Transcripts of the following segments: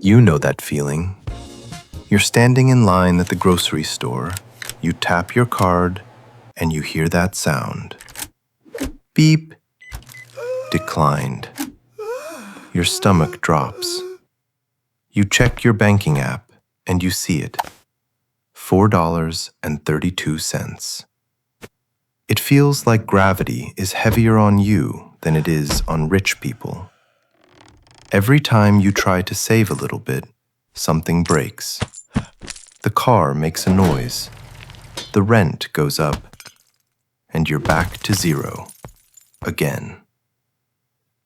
You know that feeling. You're standing in line at the grocery store, you tap your card, and you hear that sound. Beep. Declined. Your stomach drops. You check your banking app, and you see it. $4.32. It feels like gravity is heavier on you than it is on rich people. Every time you try to save a little bit, something breaks. The car makes a noise. The rent goes up. And you're back to zero. Again.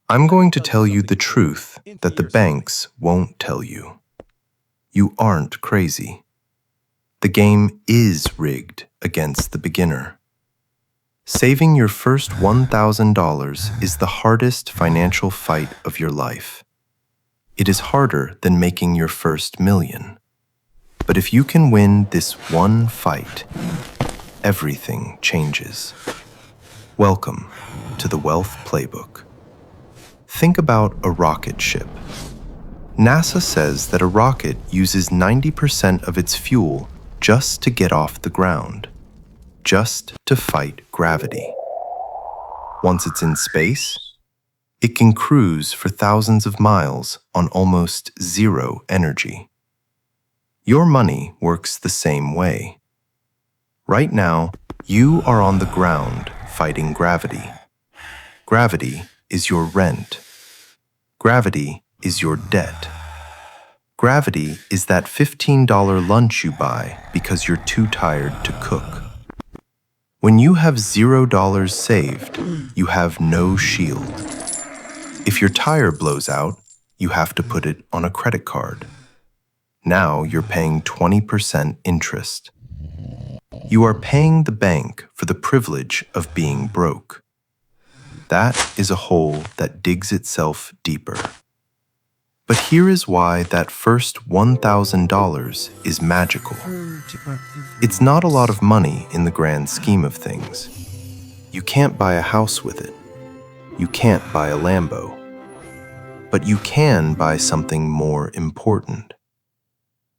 I'm going to tell you the truth that the banks won't tell you. You aren't crazy. The game is rigged against the beginner. Saving your first $1,000 is the hardest financial fight of your life. It is harder than making your first $1,000,000. But if you can win this one fight, everything changes. Welcome to the Wealth Playbook. Think about a rocket ship. NASA says that a rocket uses 90% of its fuel just to get off the ground, just to fight gravity. Once it's in space, it can cruise for thousands of miles on almost zero energy. Your money works the same way. Right now, you are on the ground fighting gravity. Gravity is your rent. Gravity is your debt. Gravity is that $15 lunch you buy because you're too tired to cook. When you have $0 saved, you have no shield. If your tire blows out, you have to put it on a credit card. Now you're paying 20% interest. You are paying the bank for the privilege of being broke. That is a hole that digs itself deeper. But here is why that first $1,000 is magical. It's not a lot of money in the grand scheme of things. You can't buy a house with it. You can't buy a Lambo. But you can buy something more important.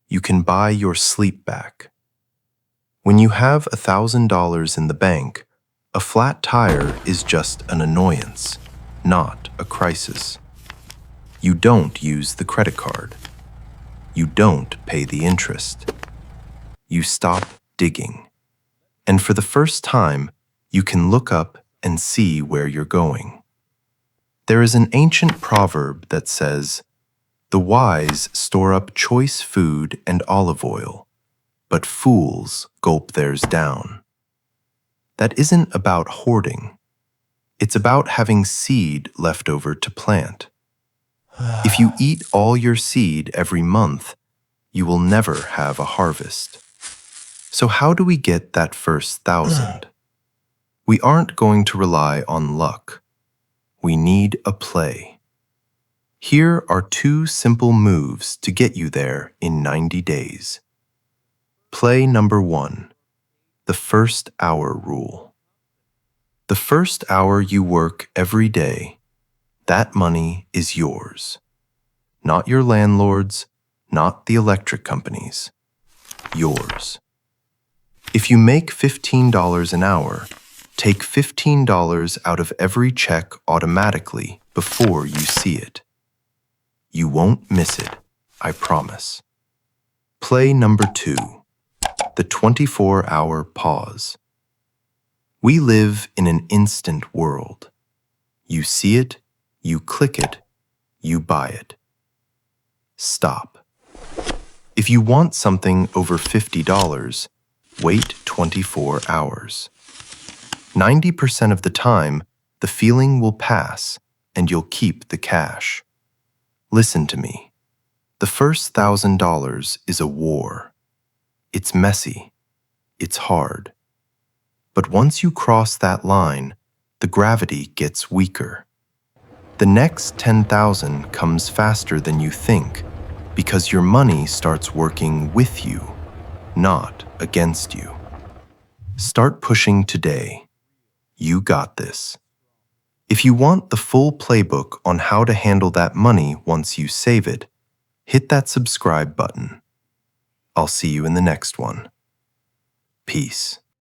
You can buy your sleep back. When you have $1,000 in the bank, a flat tire is just an annoyance, not a crisis. You don't use the credit card. You don't pay the interest. You stop digging. And for the first time, you can look up and see where you're going. There is an ancient proverb that says, "The wise store up choice food and olive oil, but fools gulp theirs down." That isn't about hoarding. It's about having seed left over to plant. If you eat all your seed every month, you will never have a harvest. So how do we get that first 1,000? We aren't going to rely on luck. We need a play. Here are 2 simple moves to get you there in 90 days. Play number 1, the first hour rule. The first hour you work every day, that money is yours. Not your landlord's, not the electric company's. Yours. If you make $15 an hour, take $15 out of every check automatically before you see it. You won't miss it, I promise. Play number 2, the 24-hour pause. We live in an instant world. You see it, you click it, you buy it. Stop. If you want something over $50, wait 24 hours. 90% of the time, the feeling will pass and you'll keep the cash. Listen to me. The first $1,000 is a war. It's messy. It's hard. But once you cross that line, the gravity gets weaker. The next 10,000 comes faster than you think because your money starts working with you, not against you. Start pushing today. You got this. If you want the full playbook on how to handle that money once you save it, hit that subscribe button. I'll see you in the next one. Peace.